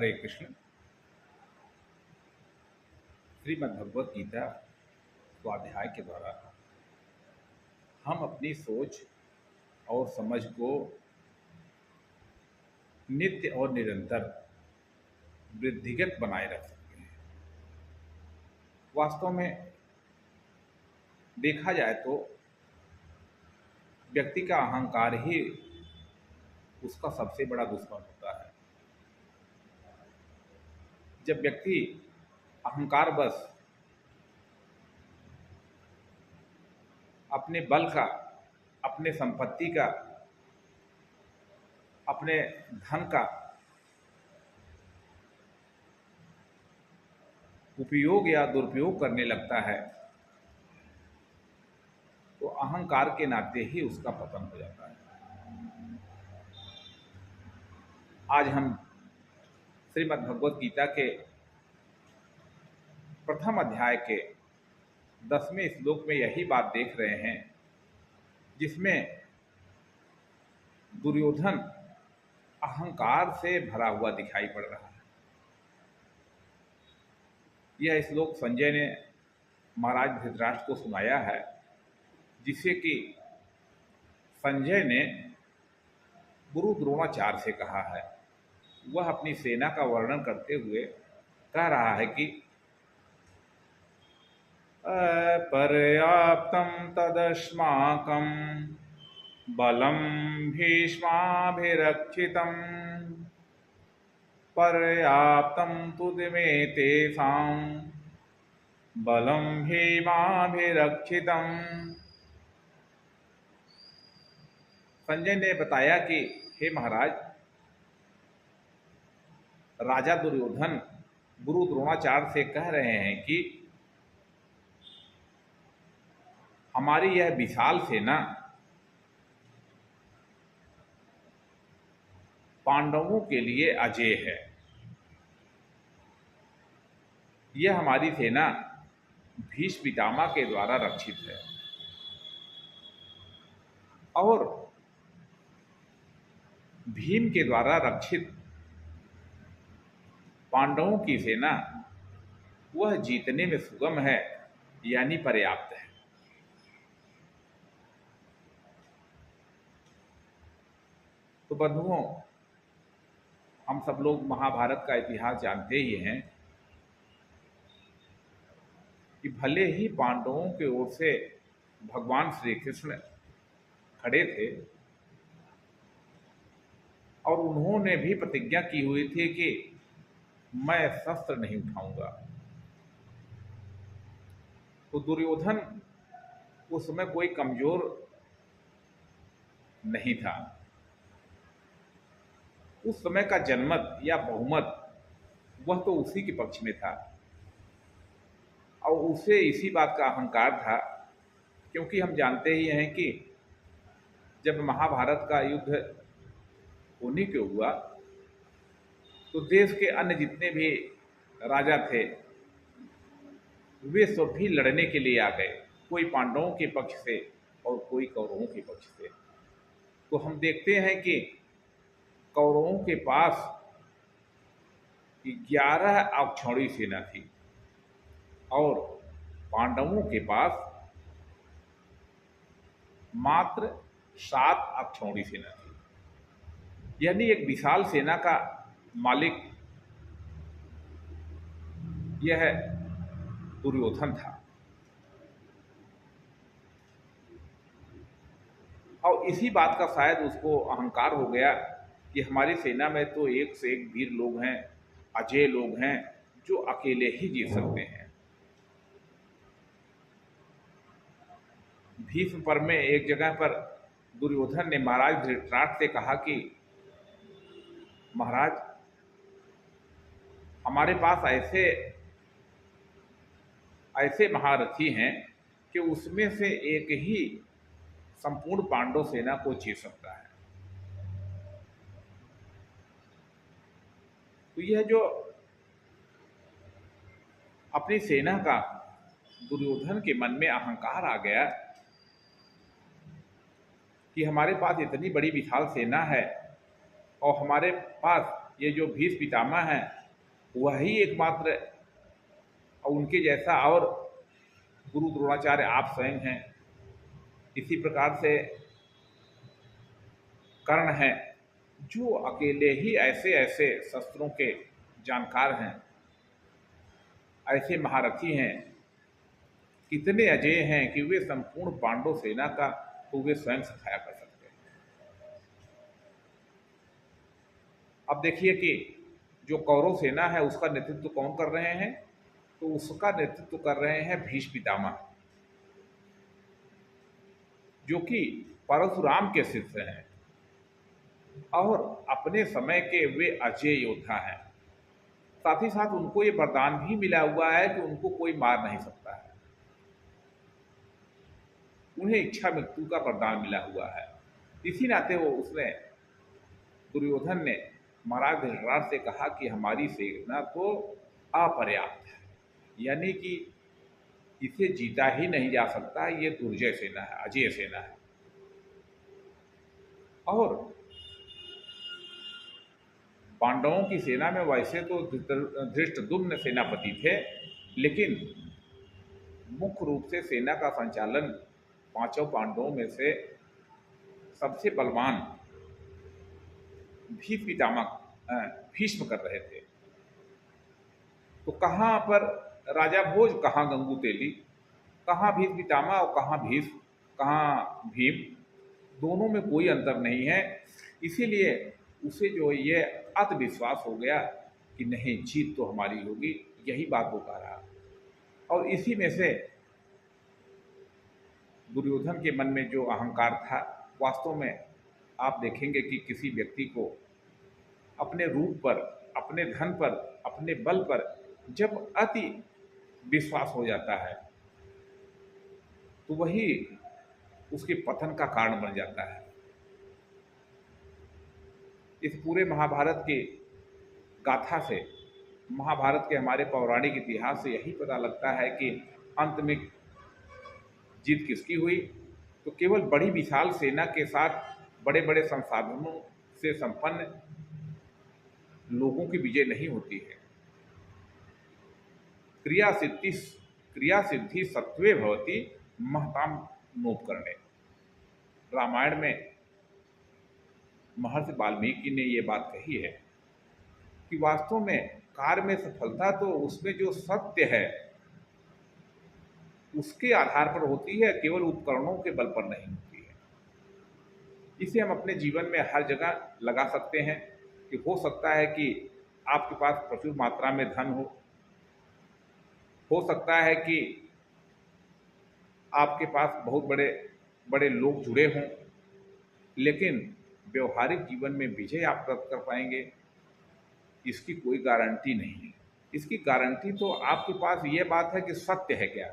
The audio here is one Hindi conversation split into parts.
हरे कृष्ण। श्रीमद् भगवत गीता स्वाध्याय के द्वारा हम अपनी सोच और समझ को नित्य और निरंतर वृद्धिगत बनाए रख सकते हैं। वास्तव में देखा जाए तो व्यक्ति का अहंकार ही उसका सबसे बड़ा दुश्मन होता है। जब व्यक्ति अहंकार बस अपने बल का, अपने संपत्ति का, अपने धन का उपयोग या दुरुपयोग करने लगता है तो अहंकार के नाते ही उसका पतन हो जाता है। आज हम श्रीमद् भगवत गीता के प्रथम अध्याय के 10वें श्लोक में यही बात देख रहे हैं, जिसमें दुर्योधन अहंकार से भरा हुआ दिखाई पड़ रहा है। यह श्लोक संजय ने महाराज धृतराष्ट्र को सुनाया है, जिसे कि संजय ने गुरु द्रोणाचार्य से कहा है। वह अपनी सेना का वर्णन करते हुए कह रहा है कि अपर्याप्तं तदस्माकं बलं भीष्माभिरक्षितं पर्याप्तं तु मे तेषां बलं भीमाभिरक्षितं। संजय ने बताया कि हे महाराज, राजा दुर्योधन गुरु द्रोणाचार्य से कह रहे हैं कि हमारी यह विशाल सेना पांडवों के लिए अजेय है। यह हमारी सेना भीष्म पितामह के द्वारा रक्षित है और भीम के द्वारा रक्षित पांडवों की सेना वह जीतने में सुगम है, यानी पर्याप्त है। तो बंधुओं, हम सब लोग महाभारत का इतिहास जानते ही हैं कि भले ही पांडवों की ओर से भगवान श्री कृष्ण खड़े थे और उन्होंने भी प्रतिज्ञा की हुई थी कि मैं शस्त्र नहीं उठाऊंगा, तो दुर्योधन उस समय कोई कमजोर नहीं था। उस समय का जनमत या बहुमत वह तो उसी के पक्ष में था और उसे इसी बात का अहंकार था, क्योंकि हम जानते ही हैं कि जब महाभारत का युद्ध होने के हुआ तो देश के अन्य जितने भी राजा थे वे सब भी लड़ने के लिए आ गए, कोई पांडवों के पक्ष से और कोई कौरवों के पक्ष से। तो हम देखते हैं कि कौरवों के पास 11 अक्षौणी सेना थी और पांडवों के पास मात्र 7 अक्षौणी सेना थी। यानी एक विशाल सेना का मालिक यह दुर्योधन था और इसी बात का शायद उसको अहंकार हो गया कि हमारी सेना में तो एक से एक वीर लोग हैं, अजेय लोग हैं, जो अकेले ही जीत सकते हैं। भीष्म पर्व में एक जगह पर दुर्योधन ने महाराज धृतराष्ट्र से कहा कि महाराज, हमारे पास ऐसे महारथी हैं कि उसमें से एक ही संपूर्ण पांडव सेना को जीत सकता है। तो यह जो अपनी सेना का दुर्योधन के मन में अहंकार आ गया कि हमारे पास इतनी बड़ी विशाल सेना है और हमारे पास ये जो भीष्म पितामह हैं वही एकमात्र और उनके जैसा और गुरु द्रोणाचार्य आप स्वयं हैं। इसी प्रकार से कर्ण हैं जो अकेले ही ऐसे ऐसे शस्त्रों के जानकार हैं, ऐसे महारथी हैं, कितने अजेय हैं कि वे संपूर्ण पांडव सेना का तो वे स्वयं सफाया कर सकते हैं। अब देखिए कि जो कौरव सेना है उसका नेतृत्व कौन कर रहे हैं, तो उसका नेतृत्व कर रहे हैं भीष्म पितामह, जो कि परशुराम के शिष्य हैं और अपने समय के वे अजय योद्धा हैं। साथ ही साथ उनको ये वरदान भी मिला हुआ है कि उनको कोई मार नहीं सकता है, उन्हें इच्छा मृत्यु का वरदान मिला हुआ है। इसी नाते वो उसने दुर्योधन ने महाराज धृतराष्ट्र से कहा कि हमारी सेना तो अपर्याप्त है, यानी कि इसे जीता ही नहीं जा सकता, ये दुर्जय सेना है, अजय सेना है। और पांडवों की सेना में वैसे तो धृष्टद्युम्न सेनापति थे, लेकिन मुख्य रूप से सेना का संचालन पांचों पांडवों में से सबसे बलवान भीष्म पितामह भीष्म कर रहे थे। तो कहाँ पर राजा भोज, कहाँ गंगू तेली, कहाँ भीष्म पितामह और कहाँ भीष्म, कहाँ भीम, दोनों में कोई अंतर नहीं है। इसीलिए उसे जो ये आत्मविश्वास हो गया कि नहीं, जीत तो हमारी होगी, यही बात वो कह रहा। और इसी में से दुर्योधन के मन में जो अहंकार था, वास्तव में आप देखेंगे कि किसी व्यक्ति को अपने रूप पर, अपने धन पर, अपने बल पर जब अति विश्वास हो जाता है तो वही उसके पतन का कारण बन जाता है। इस पूरे महाभारत की गाथा से, महाभारत के हमारे पौराणिक इतिहास से यही पता लगता है कि अंत में जीत किसकी हुई, तो केवल बड़ी विशाल सेना के साथ बड़े बड़े संसाधनों से संपन्न लोगों की विजय नहीं होती है। क्रिया सिद्धि सत्वे भवति महताम नोपकरणे। रामायण में महर्षि वाल्मीकि ने ये बात कही है कि वास्तव में कार्य में सफलता तो उसमें जो सत्य है उसके आधार पर होती है, केवल उपकरणों के बल पर नहीं होती है। इसे हम अपने जीवन में हर जगह लगा सकते हैं कि हो सकता है कि आपके पास प्रचुर मात्रा में धन हो सकता है कि आपके पास बहुत बड़े बड़े लोग जुड़े हों, लेकिन व्यवहारिक जीवन में विजय आप प्राप्त कर पाएंगे, इसकी कोई गारंटी नहीं है। इसकी गारंटी तो आपके पास ये बात है कि सत्य है क्या।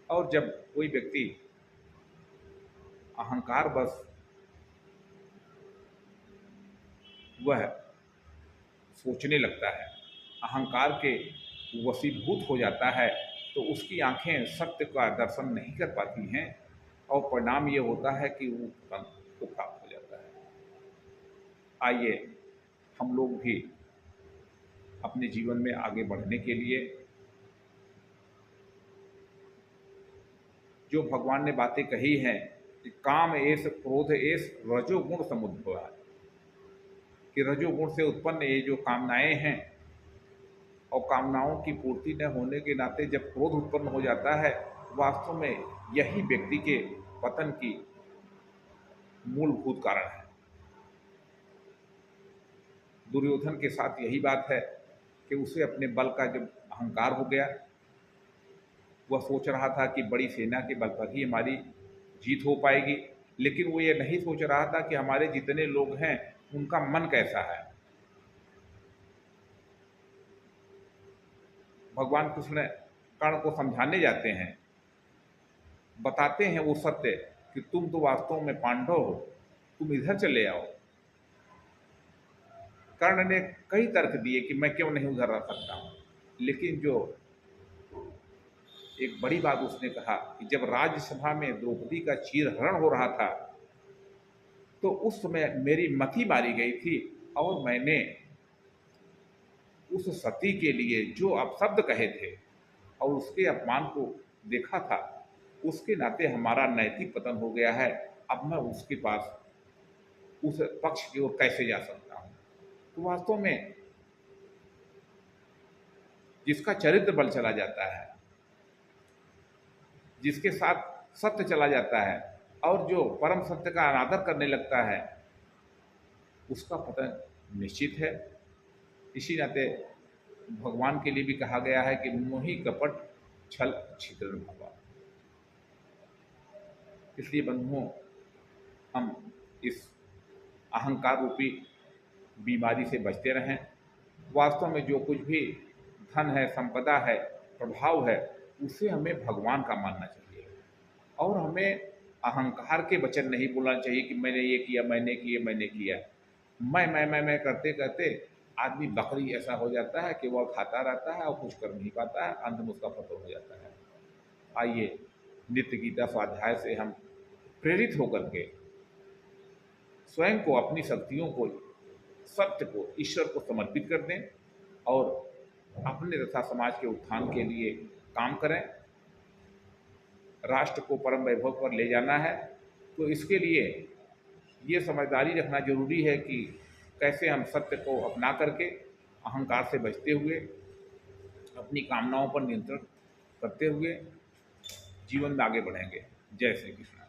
और जब कोई व्यक्ति अहंकार बस वह सोचने लगता है, अहंकार के वशीभूत हो जाता है, तो उसकी आंखें सत्य का दर्शन नहीं कर पाती हैं और परिणाम ये होता है कि वो प्राप्त हो जाता है। आइए हम लोग भी अपने जीवन में आगे बढ़ने के लिए जो भगवान ने बातें कही हैं कि काम एस, क्रोध एस, रजोगुण समुद्भव, कि रजोगुण से उत्पन्न ये जो कामनाएं हैं और कामनाओं की पूर्ति न होने के नाते जब क्रोध उत्पन्न हो जाता है, वास्तव में यही व्यक्ति के पतन की मूलभूत कारण है। दुर्योधन के साथ यही बात है कि उसे अपने बल का जब अहंकार हो गया, वह सोच रहा था कि बड़ी सेना के बल पर ही हमारी जीत हो पाएगी, लेकिन वो ये नहीं सोच रहा था कि हमारे जितने लोग हैं उनका मन कैसा है। भगवान कृष्ण कर्ण को समझाने जाते हैं, बताते हैं वो सत्य कि तुम तो वास्तव में पांडव हो, तुम इधर चले आओ। कर्ण ने कई तर्क दिए कि मैं क्यों नहीं उधर रह सकता हूं, लेकिन जो एक बड़ी बात उसने कहा कि जब राज्यसभा में द्रौपदी का चीरहरण हो रहा था तो उस समय मेरी मति मारी गई थी और मैंने उस सती के लिए जो अपशब्द कहे थे और उसके अपमान को देखा था, उसके नाते हमारा नैतिक पतन हो गया है। अब मैं उसके पास उस पक्ष की ओर कैसे जा सकता हूँ? तो वास्तव में जिसका चरित्र बल चला जाता है, जिसके साथ सत्य चला जाता है और जो परम सत्य का अनादर करने लगता है, उसका पतन निश्चित है। इसी नाते भगवान के लिए भी कहा गया है कि मोहि कपट छल छिद्र भवा। इसलिए बंधुओं, हम इस अहंकार रूपी बीमारी से बचते रहें। वास्तव में जो कुछ भी धन है, संपदा है, प्रभाव है, उसे हमें भगवान का मानना चाहिए और हमें अहंकार के वचन नहीं बोलना चाहिए कि मैंने ये किया, मैंने किया, मैंने किया। मैं करते करते आदमी बकरी ऐसा हो जाता है कि वह खाता रहता है और कुछ कर नहीं पाता है, अंत में उसका पतन हो जाता है। आइए नित्य गीता स्वाध्याय से हम प्रेरित होकर के स्वयं को, अपनी शक्तियों को, सत्य को, ईश्वर को समर्पित कर दें और अपने तथा समाज के उत्थान के लिए काम करें। राष्ट्र को परम वैभव पर ले जाना है तो इसके लिए ये समझदारी रखना जरूरी है कि कैसे हम सत्य को अपना करके अहंकार से बचते हुए, अपनी कामनाओं पर नियंत्रण करते हुए जीवन में आगे बढ़ेंगे। जय श्री कृष्ण।